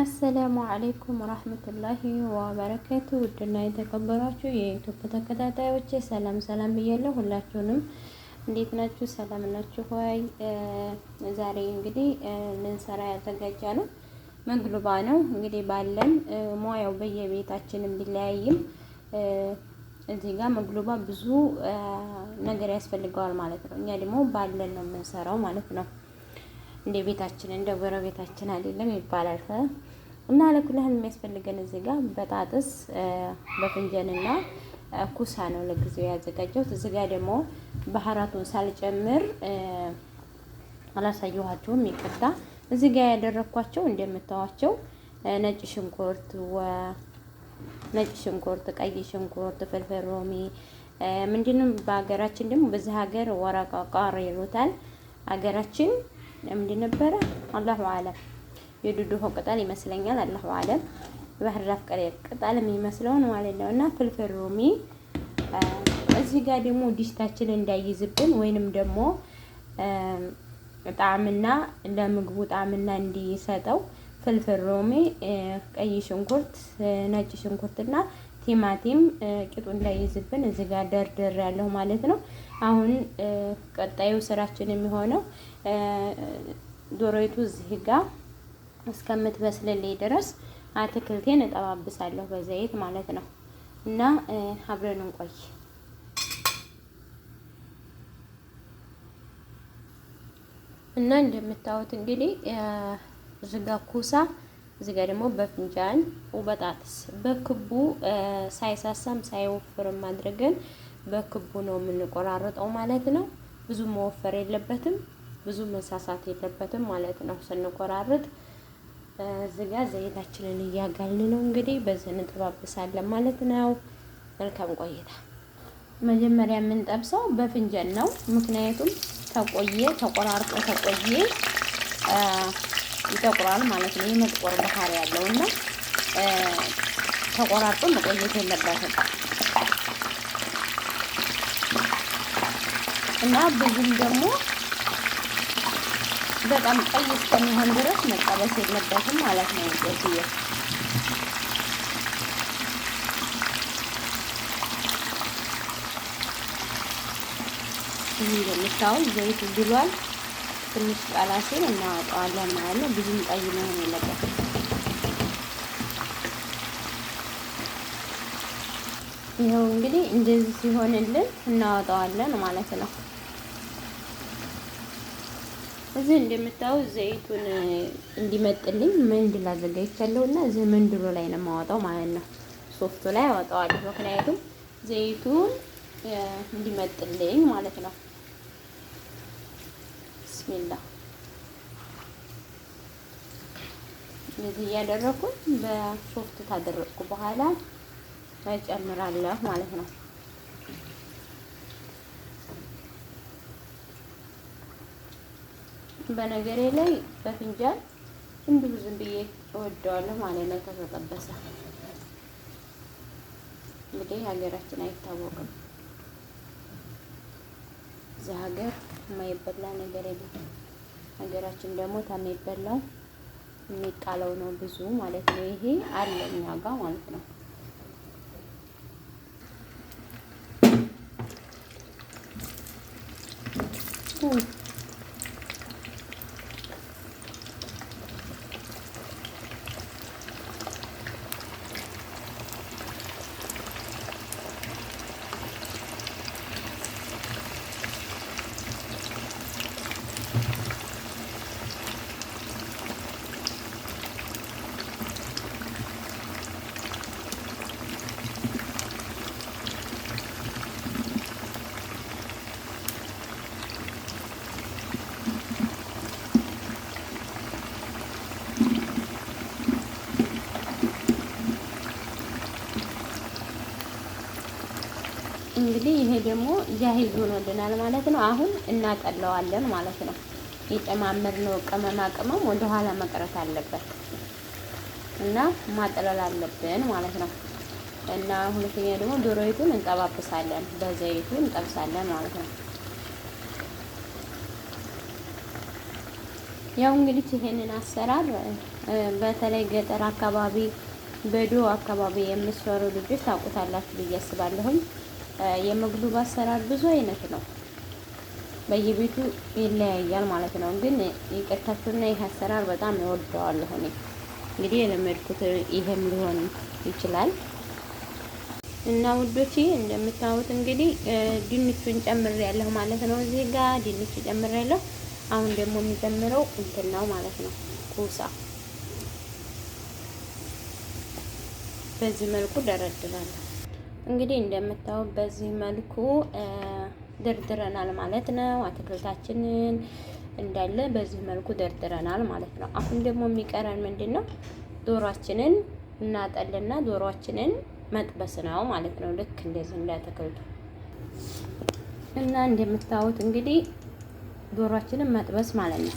አሰላሙ አለይኩም ወራህመቱላሂ ወበረካቱ። ውድና የተከበራችሁ የዩቲዩብ ተከታታዮች ሰላም ሰላም ብያለሁ። ሁላችሁንም እንዴት ናችሁ? ሰላም ናችሁ ሆይ? ዛሬ እንግዲህ ልንሰራ ያዘጋጃ ነው መግሉባ ነው። እንግዲህ ባለን ሙያው በየቤታችን ቢለያይም እዚህ ጋር መግሉባ ብዙ ነገር ያስፈልገዋል ማለት ነው። እኛ ደግሞ ባለን ነው የምንሰራው ማለት ነው። እንደ ቤታችን እንደ ጎረቤታችን አይደለም ይባላል። እና ለኩልህን የሚያስፈልገን እዚህ ጋር በጣጥስ በፍንጀንና ኩሳ ነው ለጊዜው ያዘጋጀሁት። እዚህ ጋር ደግሞ ባህራቱን ሳልጨምር አላሳየኋቸውም፣ ይቅርታ። እዚህ ጋር ያደረኳቸው እንደምታዋቸው ነጭ ሽንኩርት፣ ቀይ ሽንኩርት፣ ፍልፍል ሮሚ ምንድነው በሀገራችን ደግሞ በዚህ ሀገር ወረቃ ቃር ይሉታል። ሀገራችን ለምንድን ነበረ አላሁ አለም፣ የዱዱሆ ቅጠል ይመስለኛል። አላሁ አለም ባህር ዛፍ ቅጠል የሚመስለውን ማለት ነው። እና ፍልፍል ሮሚ እዚህ ጋር ደግሞ ዲሽታችን እንዳይዝብን ወይንም ደግሞ ጣዕምና ለምግቡ ጣዕምና እንዲሰጠው ፍልፍል ሮሚ፣ ቀይ ሽንኩርት፣ ነጭ ሽንኩርትና ቲማቲም ቂጡ እንዳይዝብን እዚህ ጋር ደርደር ያለው ማለት ነው። አሁን ቀጣዩ ስራችን የሚሆነው ዶሮይቱ እዚህ ጋር እስከምትበስልልኝ ድረስ አትክልቴን እጠባብሳለሁ በዘይት ማለት ነው። እና አብረን እንቆይ። እና እንደምታዩት እንግዲህ እዚህ ጋር ኩሳ፣ እዚህ ጋር ደግሞ በፍንጃን በጣጥስ በክቡ ሳይሳሳም ሳይወፍርም አድርገን በክቡ ነው የምንቆራረጠው ማለት ነው። ብዙ መወፈር የለበትም፣ ብዙ መሳሳት የለበትም ማለት ነው ስንቆራርጥ። እዚህ ጋር ዘይታችንን እያጋልን ነው እንግዲህ በዚህ እንጠባብሳለን ማለት ነው። መልካም ቆይታ። መጀመሪያ የምንጠብሰው በፍንጀን ነው፣ ምክንያቱም ተቆራርጦ ተቆየ ይጠቁራል ማለት ነው። የመጥቆር ባህሪ ያለው እና ተቆራርጦ መቆየት የለበትም እና ብዙም ደግሞ በጣም ቀይ እስከሚሆን ድረስ መጠበስ የለበትም ማለት ነው። እዚህ እንደምታዩት ዘይት ግሏል። ትንሽ ቃላ ሲል እናወጣዋለን ማለት ነው። ብዙም ቀይ መሆን የለበትም። ይኸው እንግዲህ እንደዚህ ሲሆንልን እናወጣዋለን ማለት ነው። እዚህ እንደምታዩት ዘይቱን እንዲመጥልኝ መንድል አዘጋጅቻለሁ እና እዚህ መንድሉ ላይ ነው የማወጣው ማለት ነው። ሶፍቱ ላይ አወጣዋለሁ፣ ምክንያቱም ዘይቱን እንዲመጥልኝ ማለት ነው። ቢስሚላህ እዚህ እያደረኩኝ በሶፍት ታደረኩ በኋላ እጨምራለሁ ማለት ነው። በነገሬ ላይ በፍንጃል እንዲሁ ዝም ብዬ እወደዋለሁ ማለት ነው። ከተጠበሰ እንግዲህ ሀገራችን አይታወቅም። እዚህ ሀገር የማይበላ ነገር የለም። ሀገራችን ደግሞ ታሚበላው የሚጣለው ነው ብዙ ማለት ነው። ይሄ አለ እኛ ጋር ማለት ነው። እንግዲህ ይሄ ደግሞ ጃሂዝ ሆኖልናል ማለት ነው። አሁን እናጠለዋለን ማለት ነው። የጨማመርነው ቅመማ ቅመም ወደ ኋላ መቅረት አለበት እና ማጠለል አለብን ማለት ነው። እና ሁለተኛ ደግሞ ዶሮይቱን እንጠባብሳለን፣ በዘይቱ እንጠብሳለን ማለት ነው። ያው እንግዲህ ይሄንን አሰራር በተለይ ገጠር አካባቢ በዶ አካባቢ የምትሰሩ ልጆች ታውቁታላችሁ ብዬ አስባለሁኝ። የመግሉብ አሰራር ብዙ አይነት ነው፣ በየቤቱ ይለያያል ማለት ነው። ግን ይቅርታችሁና ይህ አሰራር በጣም እወደዋለሁ እኔ። እንግዲህ የለመድኩት ይሄም ሊሆን ይችላል። እና ውዶቼ እንደምታዩት እንግዲህ ድንቹን ጨምሬያለሁ ማለት ነው። እዚህ ጋር ድንቹ ጨምሬያለሁ። አሁን ደግሞ የሚጨምረው እንትን ነው ማለት ነው፣ ኩሳ። በዚህ መልኩ ደረድራለሁ። እንግዲህ እንደምታዩት በዚህ መልኩ ደርድረናል ማለት ነው። አትክልታችንን እንዳለ በዚህ መልኩ ደርድረናል ማለት ነው። አሁን ደግሞ የሚቀረን ምንድነው? ዶሯችንን እናጠልና ዶሯችንን መጥበስ ነው ማለት ነው። ልክ እንደዚህ እንዳትክልቱ እና እንደምታዩት እንግዲህ ዶሯችንን መጥበስ ማለት ነው።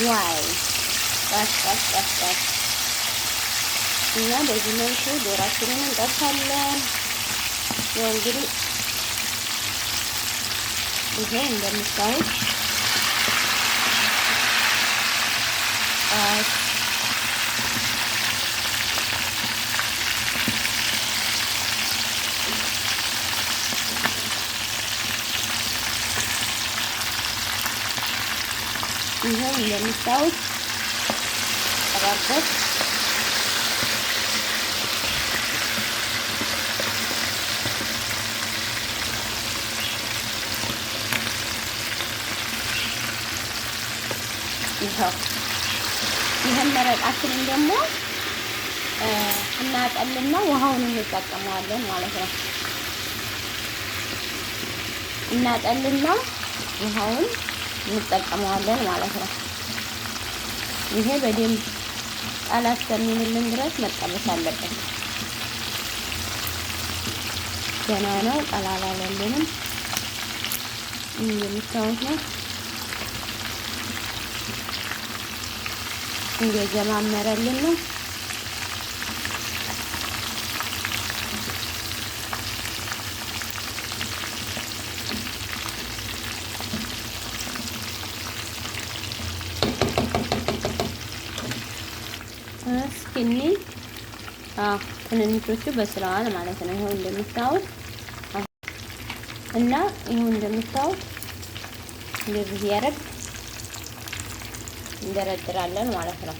ዋይ ጣስ እና በዚህ መልኩ ዶሯችንን እንጠብሳለን። ያው እንግዲህ ይሄ እንደምታዩት ይሄው እንደምታዩት ተባርኮት ይሄን መረቃችንን ደግሞ እናጠልና ውሃውን እንጠቀመዋለን ማለት ነው። እናጠልና ውሃውን እንጠቀመዋለን ማለት ነው። ይሄ በደንብ ቃል እስከሚልልን ድረስ መጠበስ አለበት። ገና ነው፣ ቃል አላለልንም። የምታዩት ነው እየጀማመረልን ነው። እስኪኒ ትንንሾቹ በስለዋል ማለት ነው። ይሄው እንደምታዩት እና ይሄው እንደምታዩት እንደዚህ ያረግ እንደረድራለን ማለት ነው።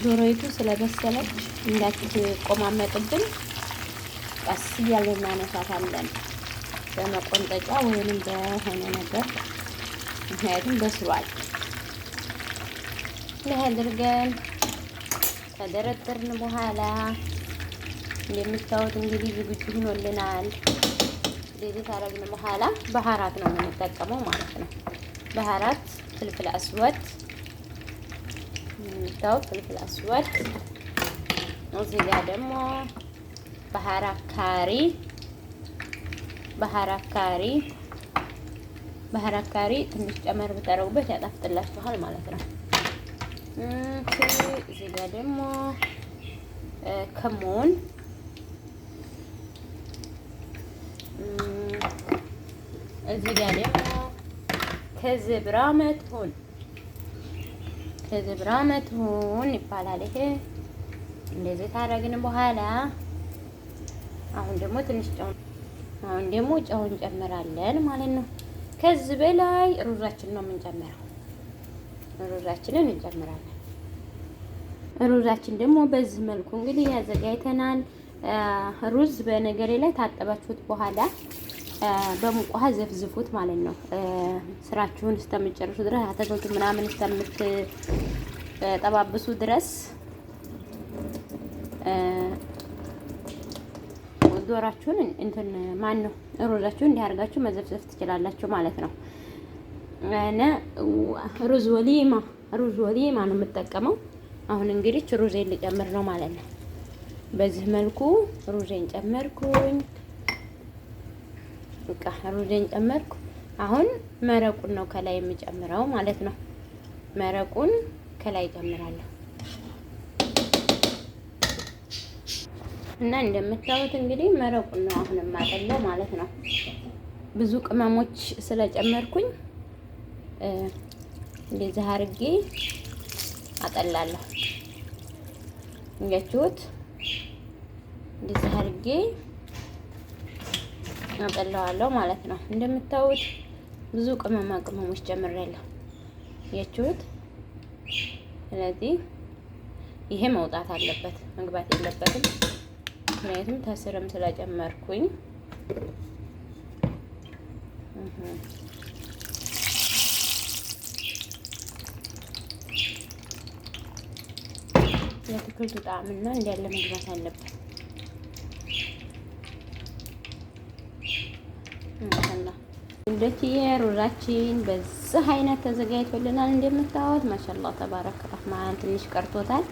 ዶሮይቱ ስለበሰለች እንዳትቆማመጥብን ቀስ እያልን እናነሳታለን በመቆንጠጫ ወይንም በሆነ ነገር፣ ምክንያቱም በስሏል። ይህ አድርገን ከደረደርን በኋላ እንደምታዩት እንግዲህ ዝግጁ ሆኖልናል። እንደዚህ ታረግን በኋላ ባህራት ነው የምንጠቀመው ማለት ነው። ባህራት ፍልፍል አስወድ የምታዩት ፍልፍል አስወድ። እዚህ ጋር ደግሞ ባህራት ካሪ ትንሽ ጨመር ብታረጉበት ያጣፍጥላችኋል ማለት ነው። እዚህ ጋር ደግሞ ከሞን እዚህ ጋር ደግሞ ከዝብራ መትሁን ይባላል። ይሄ እንደዚህ ታረግን በኋላ አሁን ደግሞ ጨው እንጨምራለን ማለት ነው። ከዚህ በላይ ሩዛችን ነው የምንጨምረው። ሩዛችንን እንጨምራለን። ሩዛችን ደግሞ በዚህ መልኩ እንግዲህ ያዘጋጅተናል። ሩዝ በነገሬ ላይ ታጠባችሁት በኋላ በሙቅ ውሃ ዘፍዝፉት ማለት ነው። ስራችሁን እስከምትጨርሱ ድረስ አትክልቱ ምናምን እስከምትጠባብሱ ድረስ ዶራችሁን ሩዛችሁን እንዲያርጋችሁ መዘፍዘፍ ትችላላችሁ ማለት ነው። እኔ ሩዝ ወሊማ ነው የምጠቀመው። አሁን እንግዲህ ሩዜን ልጨምር ነው ማለት ነው። በዚህ መልኩ ሩዜን ጨመርኩኝ። በቃ ሩዜን ጨመርኩ። አሁን መረቁን ነው ከላይ የምጨምረው ማለት ነው። መረቁን ከላይ ጨምራለሁ እና እንደምታዩት እንግዲህ መረቁን ነው አሁን የማጠለው ማለት ነው። ብዙ ቅመሞች ስለጨመርኩኝ እንደዚህ አድርጌ አጠላለሁ። እንግዲህ እንደዚህ አድርጌ አጠላዋለሁ ማለት ነው። እንደምታዩት ብዙ ቅመማ ቅመሞች ጨምሬያለሁ። ያችሁት። ስለዚህ ይሄ መውጣት አለበት፣ መግባት የለበትም። ምክንያቱም ተስርም ስለጨመርኩኝ የአትክልቱ ጣዕምና እንዳለ መግባት አለበት። እንደዚህ ሩዛችን በዚህ አይነት ተዘጋጅቶልናል። እንደምታዩት ማሻአላህ ተባረከ ረህማን። ትንሽ ቀርቶታል፣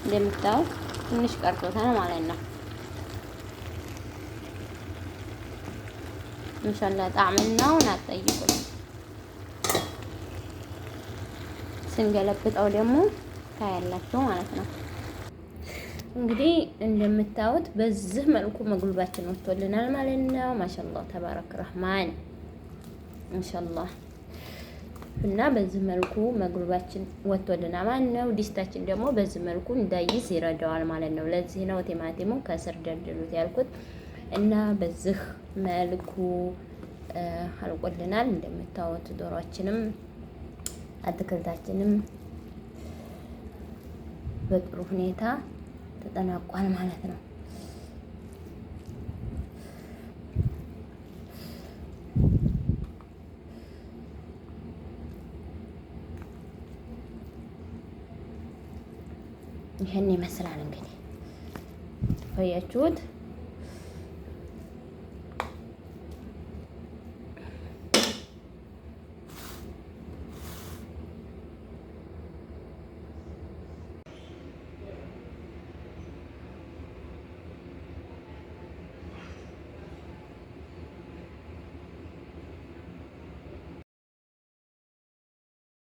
እንደምታዩት ትንሽ ቀርቶታል ማለት ነው። ኢንሻአላህ ጣዕምናውን አትጠይቁኝ። ስንገለብጠው ደግሞ ታያላችሁ ማለት ነው። እንግዲህ እንደምታዩት በዚህ መልኩ ምግባችን ወጥቶልናል ማለት ነው። ማሻአላህ ተባረከ ረህማን ኢንሻአላህ። እና በዚህ መልኩ ምግባችን ወጥቶልናል ማለት ነው። ዲስታችን ደግሞ በዚህ መልኩ እንዳይዝ ይረዳዋል ማለት ነው። ለዚህ ነው ቲማቲሙ ከስር ደልድሉት ያልኩት። እና በዚህ መልኩ አልቆልናል። እንደምታዩት ዶሮአችንም አትክልታችንም በጥሩ ሁኔታ ተጠናቋል ማለት ነው። ይሄን ይመስላል እንግዲህ አያችሁት።